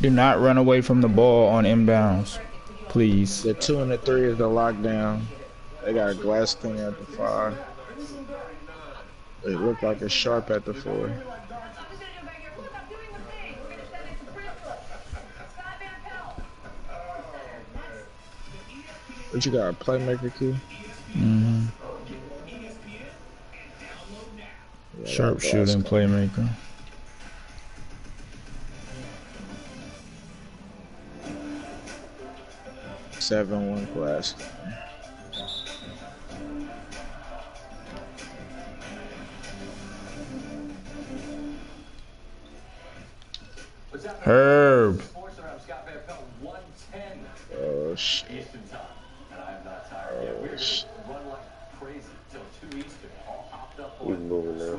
Do not run away from the ball on inbounds, please. The 2 and the 3 is the lockdown. They got a glass thing at the 5. It looked like a sharp at the 4. What you got, a playmaker key? Mm-hmm. Yeah, Sharpshooting playmaker. Seven one glass. Herb. Oh shit. Oh shit. He's moving now.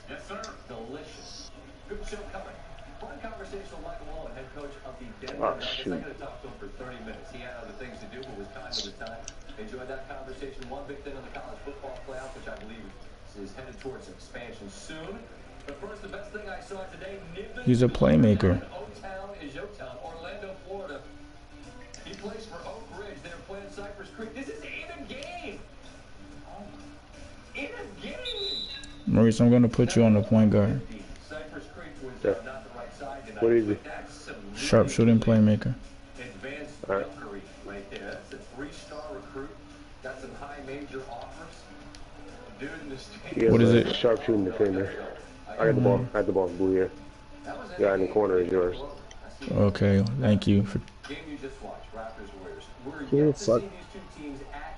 Yes, sir. Delicious. Good show coming. Fun conversation with Michael Malone, head coach of the Denver Nuggets. I got to talk to him for 30 minutes. He had other things to do, but was kind with his time. Enjoyed that conversation. One big thing on the college football playoff, which I believe is headed towards expansion soon. But first, the best thing I saw today, He's a playmaker. O-Town is Yo-Town, Orlando, Florida. He plays for Oak Ridge. They're playing Cypress Creek. This is in a game. In a game. Maurice, I'm going to put you on the point guard. Yeah. What is it? Sharpshooting playmaker. All right. Right there. That's a 3-star recruit. Got some high major offers. Dude in the Yeah, what is it? Sharpshooting defender. I got the ball. I got the ball blue here. Guy in the corner is yours. Okay, thank you for. Game you just watched, Raptors Warriors. We're Who the yet to see fuck? these two teams at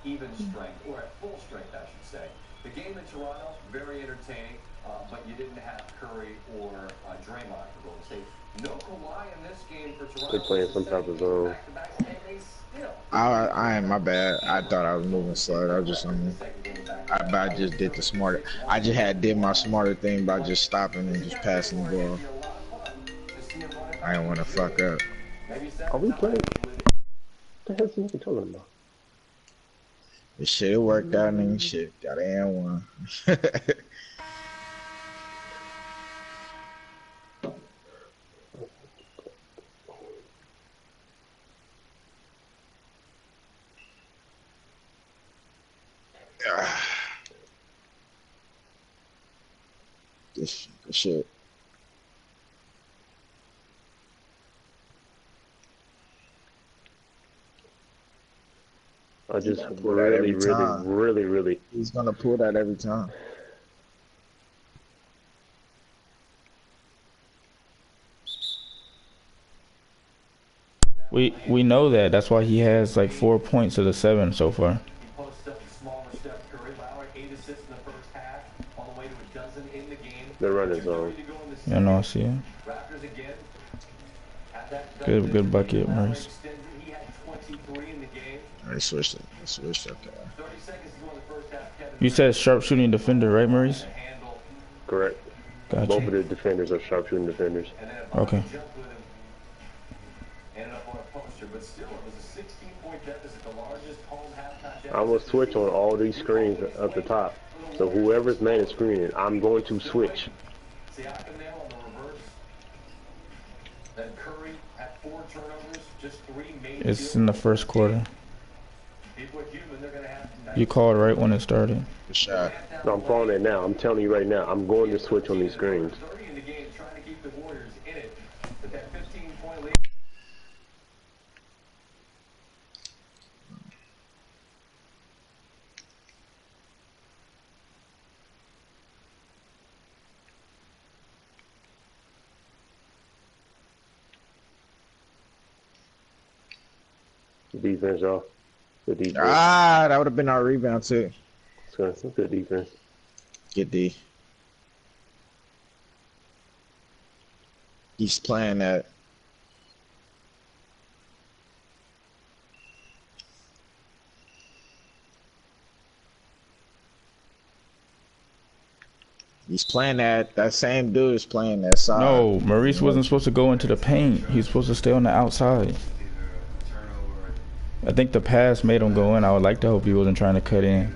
even strength, or at full strength, I should say. The game in Toronto, very entertaining, but you didn't have Curry or Draymond for Golden State. No Kawhi in this game for Toronto. They're playing some type of zone. I ain't my bad. I thought I was moving slow. I was just I just did the smarter. I just did my smarter thing by just stopping and just passing the ball. I didn't want to fuck up. Are we playing? What the hell's he talking about? This shit worked out and shit got an one. This shit. I just really. He's gonna pull that every time. We know that. That's why he has like 4 points of the 7 so far. They're running zone. Yeah, no, I see it. Good bucket, Maurice. I switched it. Okay. You said sharpshooting defender, right, Maurice? Correct. Gotcha. Both of the defenders are sharpshooting defenders. Okay. I will switch on all these screens at the top. So whoever's man is screening, I'm going to switch. It's in the first quarter. You called right when it started. Good shot. No, I'm calling it now. I'm telling you right now. I'm going to switch on these screens. Defense, y'all. Good defense. Ah, that would have been our rebound too. It's good defense. Get D. He's playing that. He's playing that. That same dude is playing that side. No, Maurice wasn't supposed to go into the paint. He was supposed to stay on the outside. I think the pass made him go in. I would like to hope he wasn't trying to cut in.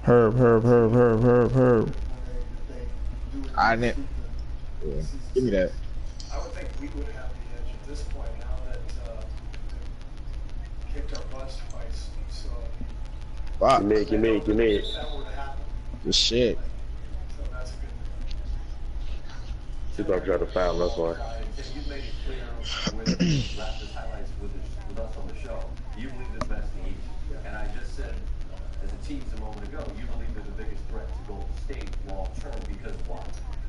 Herb, Herb, Herb, Herb, Herb, Herb. I didn't. Yeah. Give me that. I would think we would have the edge at this point now that kicked our butts twice. So Fuck. Give me. if that were to happen, Good shit. so that's a good He's about to try to foul, that's why. You've made it clear with Raptors highlights with us on the show. You believe they're the best in the East. And I just said, as a tease a moment ago, you believe they're the biggest threat to Golden State long term because why?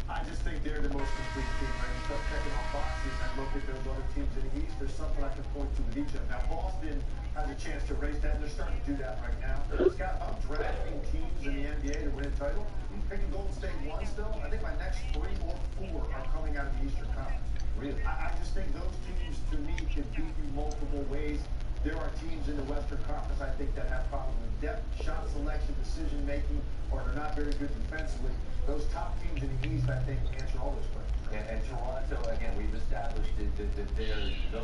I just think they're the most complete team. When you start checking off boxes and look at those other teams in the East, there's something I can point to with each of them. Now, Boston has a chance to raise that, and they're starting to do that right now. Scott, I'm drafting teams in the NBA to win a title. I'm picking Golden State one still. I think my next 3 or 4 are coming out of the Eastern Conference. Really? I just think those teams, to me, can beat you multiple ways. There are teams in the Western Conference, I think, that have problems with depth, shot selection, decision-making, or they're not very good defensively. Those top teams in the East, I think, answer all those questions. And Toronto, again, we've established that they're the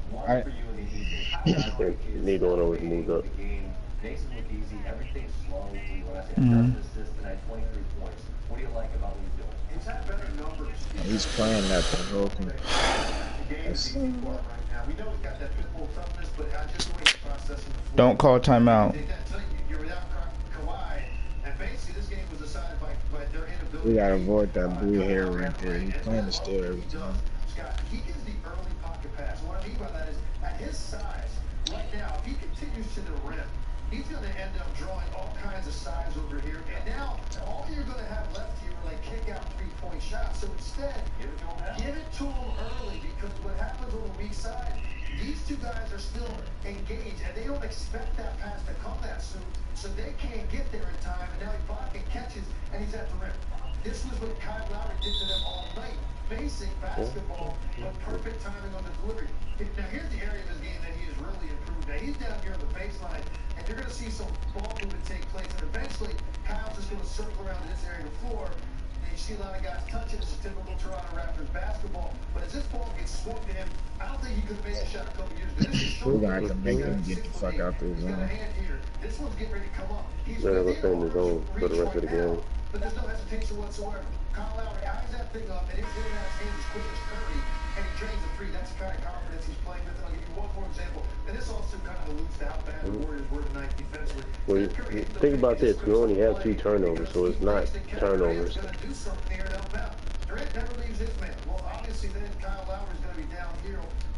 one for you in the East. I think neither one of us moved up. The game makes it look easy. Everything's slow. When I say dozen assists tonight, 23 points. What do you like about what he's doing? He's had better numbers. He's playing that the whole thing. The game is easy for him right now. We know he's got that pit bull toughness, but just the way he's processing the floor. Don't call timeout. You're without Kawhi, and basically this game was decided by their inability. We gotta avoid that blue hair right there. He's playing the still every time. Scott, he gives the early pocket pass. What I mean by that is, at his size, right now, if he continues to the rim, he's going to end up drawing all kinds of size over here. And now, all you're going to have left here are like kick-out three-point shots. So instead, give it to him early, because what happens on the weak side, these two guys are still engaged, and they don't expect that pass to come that soon, so they can't get there in time. And now Ibaka catches, and he's at the rim. This was what Kyle Lowry did to them all night. Basic basketball, but perfect timing on the delivery. Now, here's the area of his game that he has really improved. Now, he's down here on the baseline, and you're going to see some ball movement take place, and eventually, Kyle's just going to circle around in this area of the floor. And you see a lot of guys touching. This is typical Toronto Raptors basketball. But as this ball gets swung to him, I don't think he could have made a shot a couple years ago. This is We're gonna have to make him get the fuck out there, He's got a man. hand here. This one's getting ready to come up. He's They're within gonna stay in his zone for the rest of the reach right game. now, but there's no hesitation whatsoever. Kyle Lowry eyes that thing up, and it's in his hands as quick as Curry, and he drains the three. That's the kind of confidence he's playing with. And I'll give you one more example. And this also kind of alludes to how bad the Warriors were tonight defensively. Well, think about this. We only have 2 turnovers, so it's not turnovers. Going to do something here to help out. Durant never leaves his man. Well, obviously then Kyle Lowry's going to be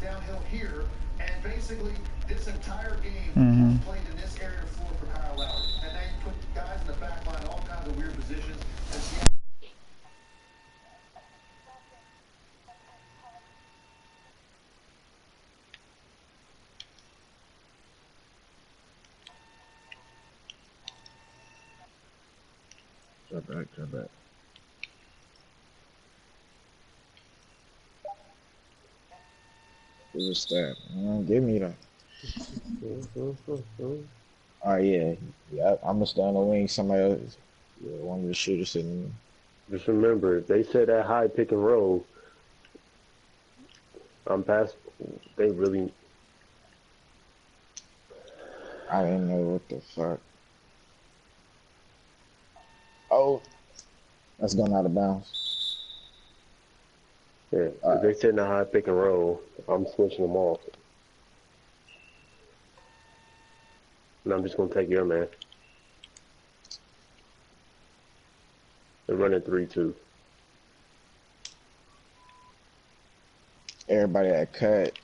downhill here, and basically this entire game was played in this area of the floor for Kyle Lowry. And now you put guys in the back line, all kinds of weird positions, and see. Drop back, drop back. Who's a stat? Give me that. Oh yeah. I'm gonna stay on the wing. Somebody else, one of the shooters sitting. Just remember, if they set that high pick and roll, I'm past. They really. I didn't know what the fuck. Oh, that's going out of bounds. Yeah, if they setting a high pick and roll, I'm switching them off. And I'm just gonna take your man. They're running 3-2. Everybody that cut.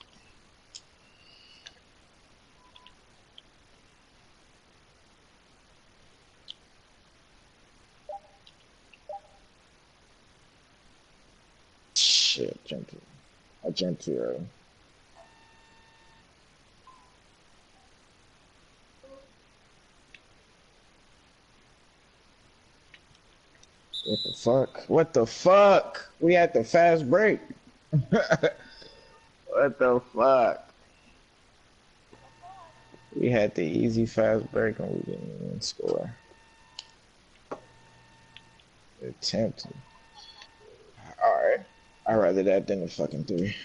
Shit, I jumped too early. What the fuck? What the fuck? We had the fast break. What the fuck? We had the easy fast break and we didn't even score. Attempted. Alright. I'd rather that than a fucking 3.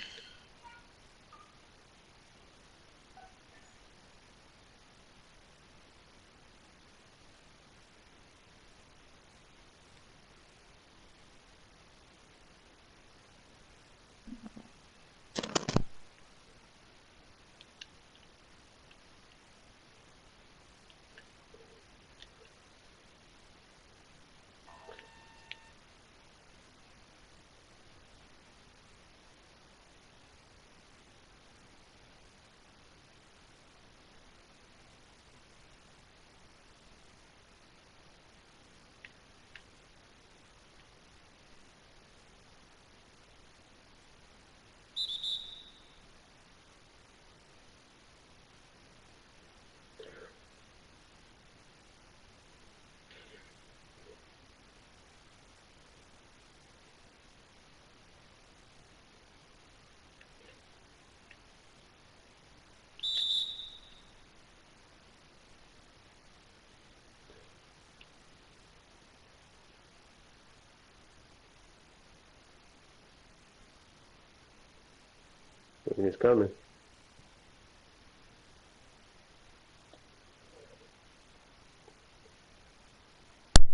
thinking it's coming.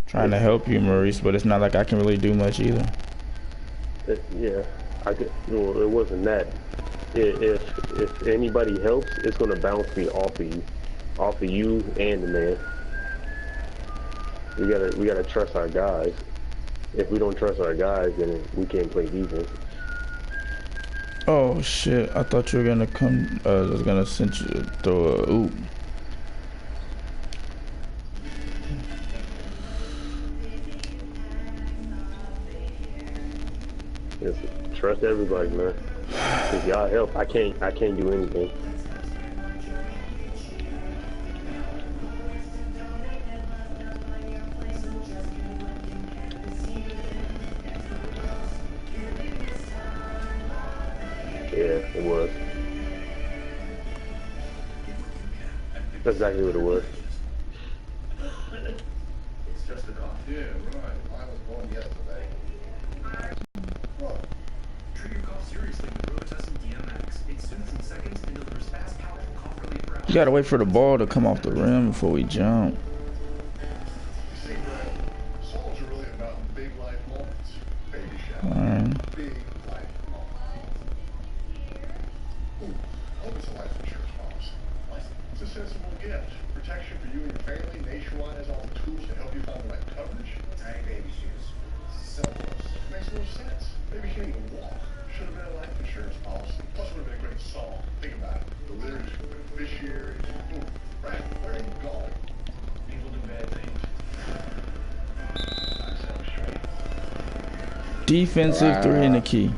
Trying to help you, Maurice, but it's not like I can really do much either. Yeah, I could. Well, it wasn't that. If anybody helps, it's gonna bounce me off of you and the man. We gotta trust our guys. If we don't trust our guys, then we can't play defense. Oh shit! I thought you were gonna come. I was gonna send you to throw a oop. Just trust everybody, man. Cause y'all help. I can't do anything. Yeah, it was. That's exactly what it was. It's just a cough. Yeah, right. I was born yesterday. Look, treat your cough seriously with Robitussin DMX. It soothes in seconds and delivers fast, powerful cough relief for hours. You gotta wait for the ball to come off the rim before we jump. You see, Brad, songs are really about big life moments. Baby shower. Alright. Big life moments. Ooh, hope it's a life insurance policy. It's a sensible gift. Protection for you and your family. Nationwide has all the tools to help you find the right coverage. Tiny baby shoes. Selfless. Makes no sense. Baby can't even walk. Should have been a life insurance policy. Plus, it would have been a great song. Think about it. The lyrics for beneficiaries. Ooh, Brad, where are you going? People do bad things. I sound straight. Defensive three in the key.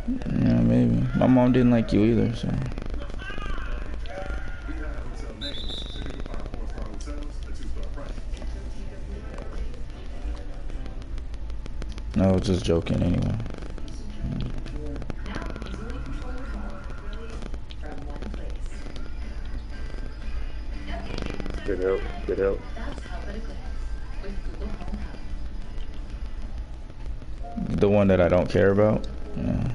Yeah, maybe. My mom didn't like you either, so. No, I was just joking anyway. Good help. Good help. The one that I don't care about. Yeah.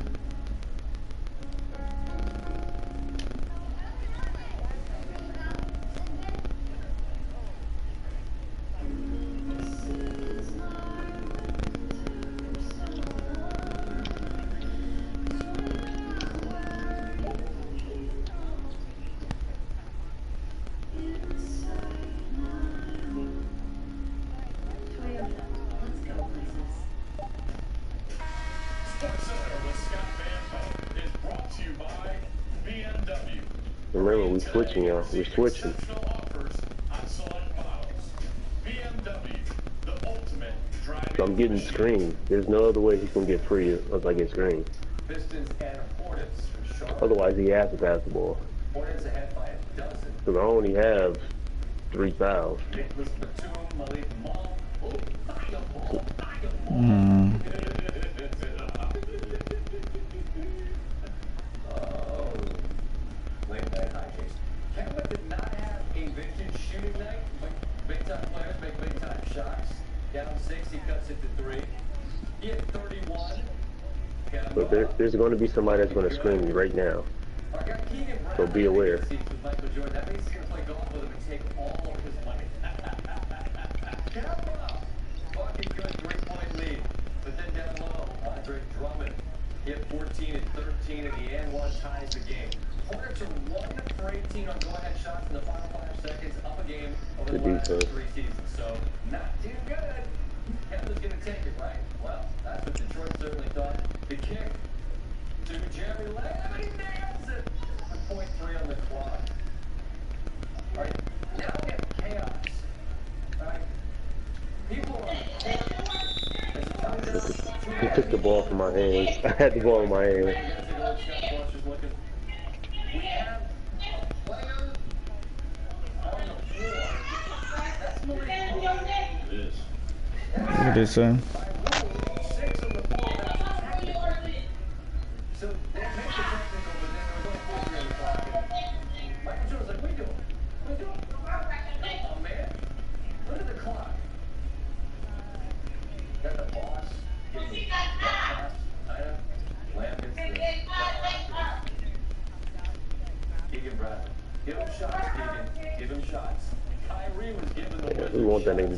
Remember, we switching, y'all. We're switching. So I'm getting screened. There's no other way he's gonna get free unless I get screened. Otherwise, he has to pass the ball. Because I only have 3 fouls. But there's going to be somebody that's going to screen me right now. So be aware. Hit 14 and 13 in the and one ties the game. Hornets are 1 for 18 on go-ahead shots in the final 5 seconds, up a game over the last 3 seasons. So not too good. Kevin's going to take it, right? Well, that's what Detroit certainly thought. The kick to Jeremy Lamb, and he nails it with 0.3 on the clock. All right, now we have chaos. All right, people are on the court. He took the ball from my hands. I had the ball in my hand. What did they say?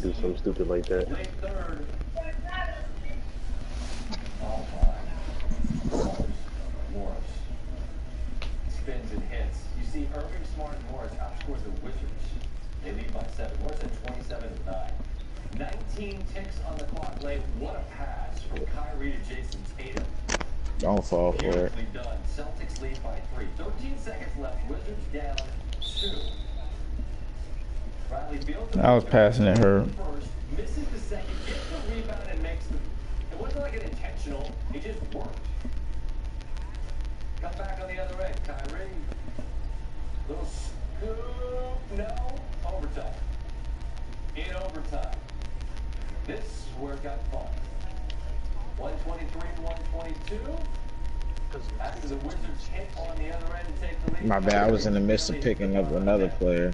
do something stupid like that. Late third. Oh my. Morris. Spins and hits. You see Irving, Smart, and Morris outscores the Wizards. They lead by 7. Morris at 27-9. 19 ticks on the clock late. What a pass from Kyrie to Jason Tatum. Don't fall for it. Beautifully done. Celtics lead by 3. 13 seconds left. Wizards down 2. Bradley Beal. I was passing at her. First, misses the second, gets the rebound, and makes the. It wasn't like an intentional. It just worked. Come back on the other end, Kyrie. Little scoop. No. Overtime. In overtime. This is where it got fun. 123-122. After the Wizards hit on the other end and take the lead. My bad, I was in the midst of picking up another player.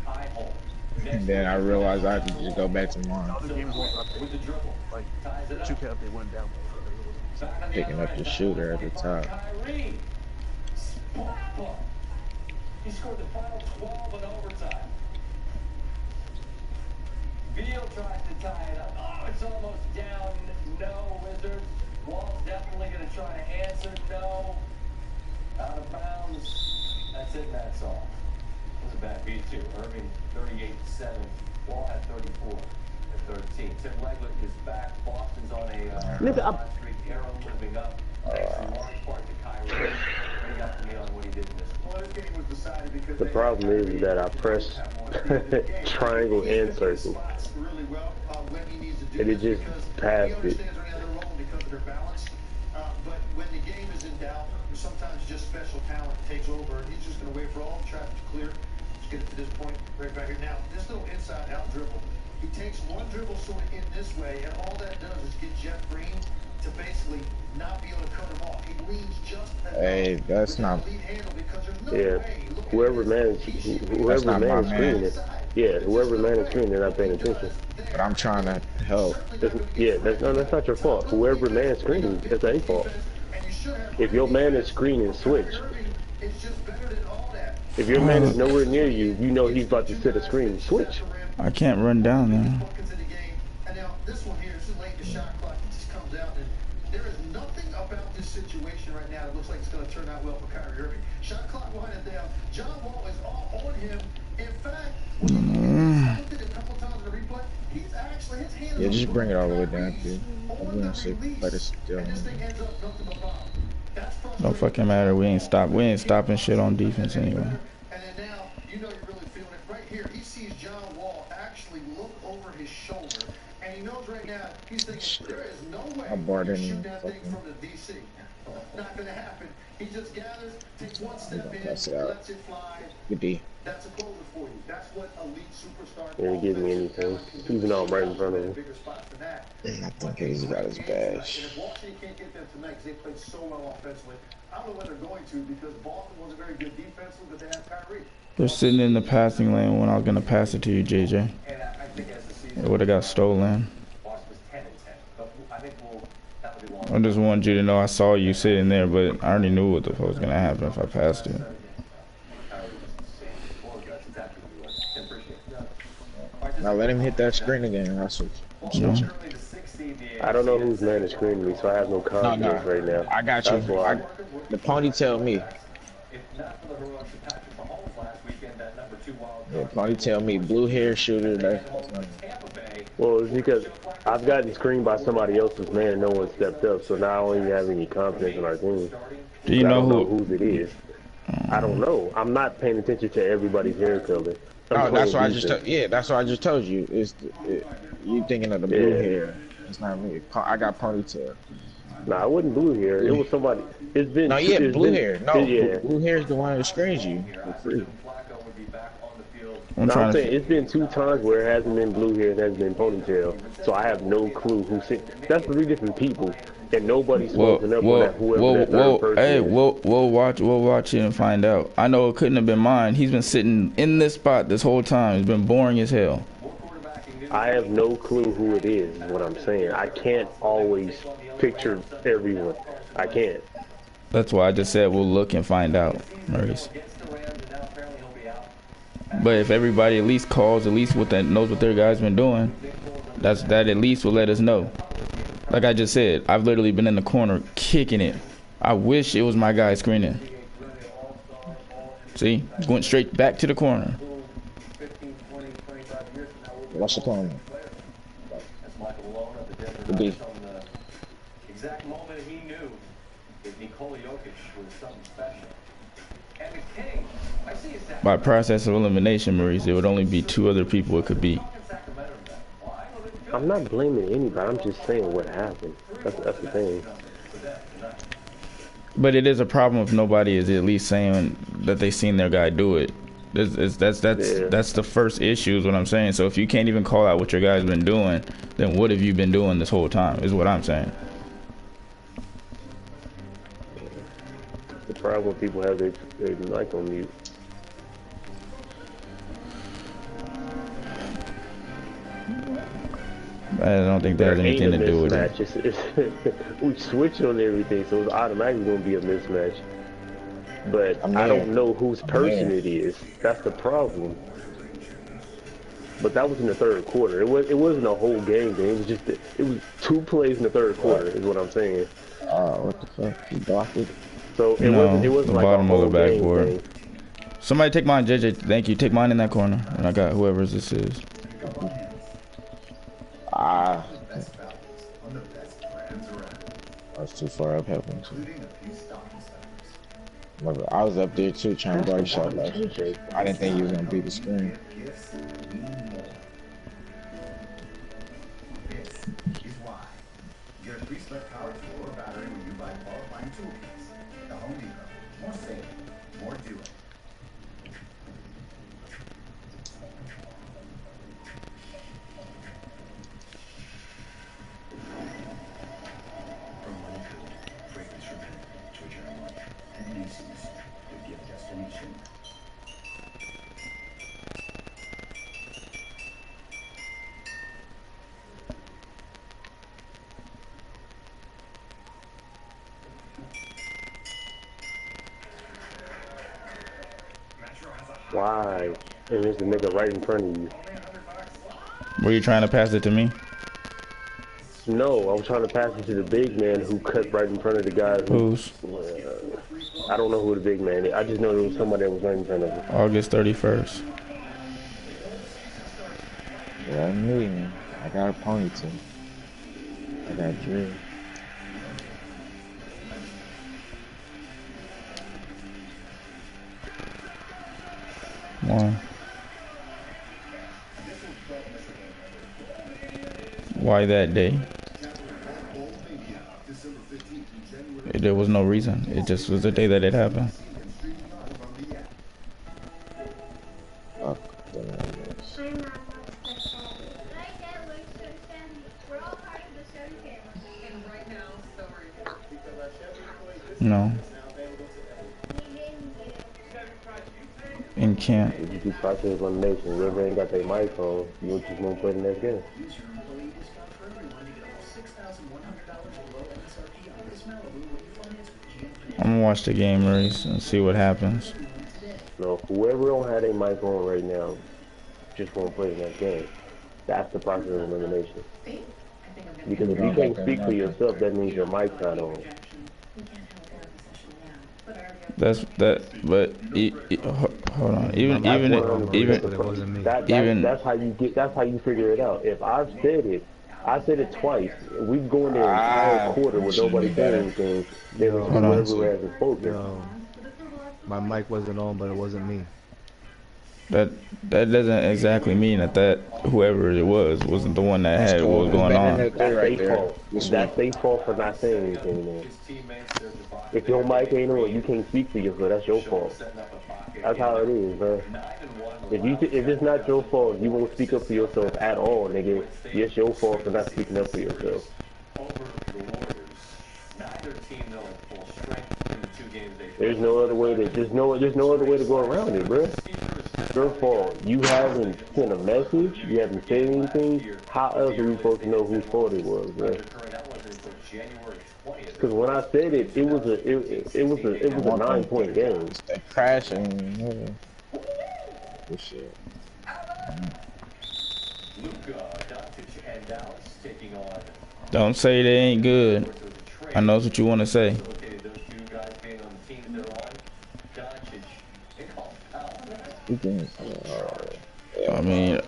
And then I realized I had to just go back to mine. Other games won't update. Like, 2K update went down. Picking up the shooter at the top. He scored the final 12 in overtime. Beal tries to tie it up. Oh, it's almost down. No, Wizards. Wall's definitely going to try to answer. No. Out of bounds. That's it, that's all. It was a bad beat, too. Irving, 38-7. Wall at 34 at 13. Tim Leglet is back. Boston's on a hot streak. Arrow moving up. Thanks in large part to Kyrie. He got to me on what he did in this. Well, this game was decided because The problem is that I press triangle and circle, really well when he needs to do and it this just because passed he it. understands they're in the other role because of their balance. But when the game is in doubt, sometimes just special talent takes over. He's just going to wait for all the traffic to clear. Let's get it to this point right back here. Now, this little inside-out dribble, he takes one dribble sort of in this way, and all that does is get Jeff Green to basically not be able to cut him off. He leans just enough. Hey, that's not. Lead handle because there's no Yeah, way. Look at whoever this. whoever not my managed man. screening it, yeah, whoever managed screening, they're not paying attention. But I'm trying to help. That's not your fault. Whoever managed screening, that's their fault. If your man is screening, switch. If your man is nowhere near you, you know he's about to set a screen, switch. I can't run down there. And now this one here, this is late in the shot clock. It just comes out, and there is nothing about this situation right now that looks like it's going to turn out well for Kyrie Irving. Shot clock winding down. John Wall is all on him. In fact, I looked at it a couple times in the replay. He's actually his hand. Yeah, just bring it all the way down, dude. I'm gonna see if it's still. And this thing ends up nothing but bomb. That's Don't fucking matter. We ain't stopping shit on defense anyway. And then now, you know you're really feeling it. Right here, he sees John Wall actually look over his shoulder, and he knows right now, he's thinking, there is no way I barred you in shoot that thing fucking- from the DC. Not gonna happen. He just gathers, takes one step in, Pass it out. lets it fly. Good D. That's a closer for you. That's what elite superstar. They didn't give me anything, even though I'm right in front of him. Bigger spots than that. I think he's got his And bash. if Washington can't get them tonight because they played so well offensively, I don't know when they're going to because Boston wasn't very good defensively, but they have Kyrie. They're sitting in the passing lane when I was gonna pass it to you, JJ. And I think as the season It would have got stolen. Boston was 10-10. But I think that'll be I long. just wanted you to know I saw you sitting there, but I already knew what the fuck was gonna happen if I passed it. Now let him hit that screen again. I'll switch. Yeah. I don't know who's managed screening me, so I have no confidence right now. I got you. That's why. The ponytail me. Yeah, ponytail me. Blue hair shooter. Well, it's because I've gotten screened by somebody else's man and no one stepped up, so now I don't even have any confidence in our team. Do you I know don't know who? whose it is. I don't know. I'm not paying attention to everybody's hair color. Oh, that's what I just. That's what I just told you. You thinking of the blue hair? It's not me. I got ponytail. Nah, it wasn't blue hair. It was somebody. It's been. No, yeah, it's blue been- hair. No, yeah. blue hair is the one that screens you for free. I'm No, trying I'm saying to. it's been 2 times where it hasn't been blue hair, it has been ponytail. So I have no clue who sent. That's 3 different people, and nobody's spoken up on that. Whoever that third person Hey, is. we'll watch it and find out. I know it couldn't have been mine. He's been sitting in this spot this whole time. It's been boring as hell. I have no clue who it is what I'm saying. I can't always picture everyone. I can't. That's why I just said we'll look and find out, Maurice. But if everybody at least calls, at least knows what their guy's been doing. That at least will let us know. Like I just said, I've literally been in the corner kicking it. I wish it was my guy screening. See, went straight back to the corner. What's the corner? The D. Exact moment he knew that Nikola Jokic was something special. And the King, I see his By process of elimination, Maurice, it would only be 2 other people it could be. I'm not blaming anybody. I'm just saying what happened. That's the thing. But it is a problem if nobody is at least saying that they seen their guy do it. That's the first issue is what I'm saying. So if you can't even call out what your guy's been doing, then what have you been doing this whole time is what I'm saying. The problem when people have their mic on mute. I don't think that has anything to do with it. We switch on everything, so it's automatically going to be a mismatch. But I don't know whose person it is. That's the problem. But that was in the third quarter. It wasn't a whole game thing. It was 2 plays in the third quarter, is what I'm saying. Oh, what the fuck? You blocked it? So it wasn't the like bottom a of whole the backboard. game thing. Somebody take mine, JJ. Thank you. Take mine in that corner, and I got whoever this is. That's too far up, helping. I was up there too, trying to guard shot left. I didn't think he was gonna beat the screen. Why? And there's a nigga right in front of you. Were you trying to pass it to me? No, I was trying to pass it to the big man who cut right in front of the guy. Who's? I don't know who the big man is. I just know there was somebody that was right in front of him. August 31st. Yeah, me, man. I got a ponytail. I got dread. Why that day? There was no reason. It just was the day that it happened. No. In camp. If you do process elimination, whoever ain't got their mic on, you just won't play the next game. I'm gonna watch the game, Maurice, and see what happens. No, whoever don't have their mic on right now, just won't play the next game. That's the process of elimination. Because if you can't speak for yourself, that means your mic's not on. But hold on. That's how you figure it out. If I said it twice. We go in there entire quarter with nobody saying anything. Then whoever hasn't spoken. My mic wasn't on, but it wasn't me. That doesn't exactly mean that whoever it was wasn't the one that had what was going on. That's their fault. That's their fault for not saying anything, man. If your mic ain't on, you can't speak for yourself. That's your fault. That's how it is, man. If it's not your fault, you won't speak up for yourself at all, nigga. It's your fault for not speaking up for yourself. There's no other way to there's no other way to go around it, bro. Your fault. You haven't sent a message. You haven't said anything. How else are we supposed to know whose fault it was, bro? Because when I said it, it was a 9-point game. That crashing. Good shit. Don't say they ain't good. I know what you want to say. I mean,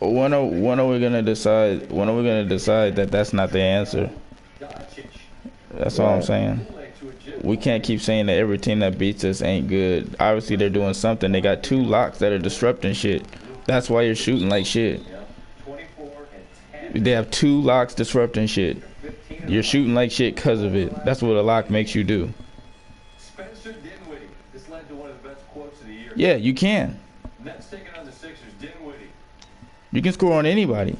when are we gonna decide? When are we gonna decide that that's not the answer? That's all I'm saying. We can't keep saying that every team that beats us ain't good. Obviously, they're doing something. They got 2 locks that are disrupting shit. That's why you're shooting like shit. They have 2 locks disrupting shit. You're shooting like shit because of it. That's what a lock makes you do. Yeah, you can. You can score on anybody.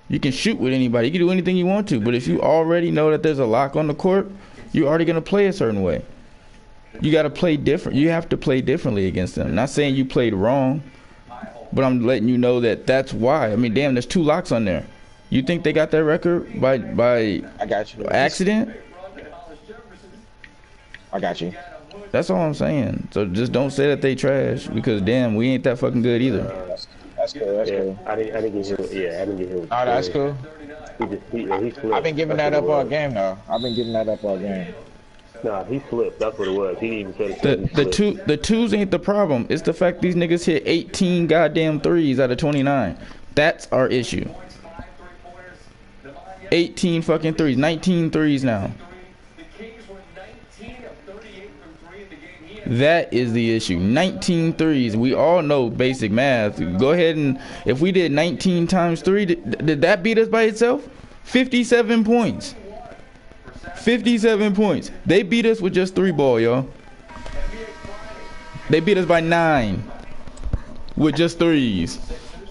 You can shoot with anybody. You can do anything you want to. But if you already know that there's a lock on the court, you're already going to play a certain way. You got to play different. You have to play differently against them. Not saying you played wrong, but I'm letting you know that that's why. I mean, damn, there's 2 locks on there. You think they got that record by I got you. accident? I got you. That's all I'm saying. So just don't say that they trash, because damn, we ain't that fucking good either. That's cool. That's cool. I didn't get hit. Yeah, I didn't get hit. Oh, that's cool. He slipped. I've been giving that up all game though. I've been giving that up all game. Nah, he slipped. That's what it was. He didn't even try to. The twos ain't the problem. It's the fact these niggas hit 18 goddamn threes out of 29. That's our issue. 18 fucking threes. 19 threes now. That is the issue. 19 threes. We all know basic math. Go ahead and, if we did 19 times 3, did that beat us by itself? 57 points. 57 points. They beat us with just 3 ball, y'all. They beat us by 9 with just 3s.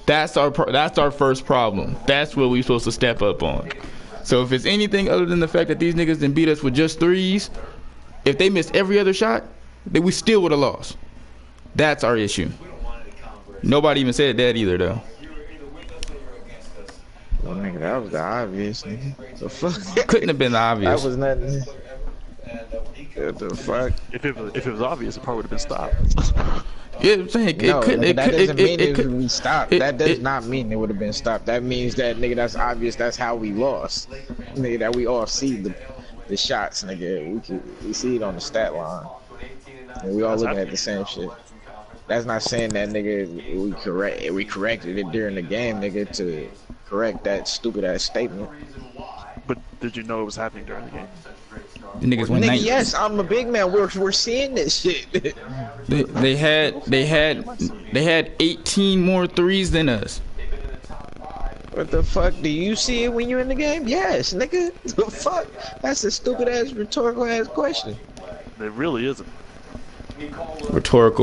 That's our first problem. That's what we're supposed to step up on. So if it's anything other than the fact that these niggas didn't beat us with just 3s, if they missed every other shot, then we still would have lost. That's our issue. Nobody even said that either, though. Well, nigga, that was the obvious, nigga. The fuck? Couldn't have been obvious. That was nothing. What the fuck? If it was obvious, it probably would have been stopped. Yeah, I'm saying that doesn't mean it would be stopped. That does not mean it would have been stopped. That means that, nigga, that's obvious. That's how we lost. Nigga, that we all see the shots, nigga. We see it on the stat line. And we all looking at the same shit. That's not saying that, nigga, we corrected it during the game, nigga, to correct that stupid ass statement. But did you know it was happening during the game? The niggas went nigga, yes, I'm a big man. We're seeing this shit. they had 18 more threes than us. What the fuck? Do you see it when you're in the game? Yes, nigga. The fuck? That's a stupid ass rhetorical ass question. It really isn't. Rhetorical.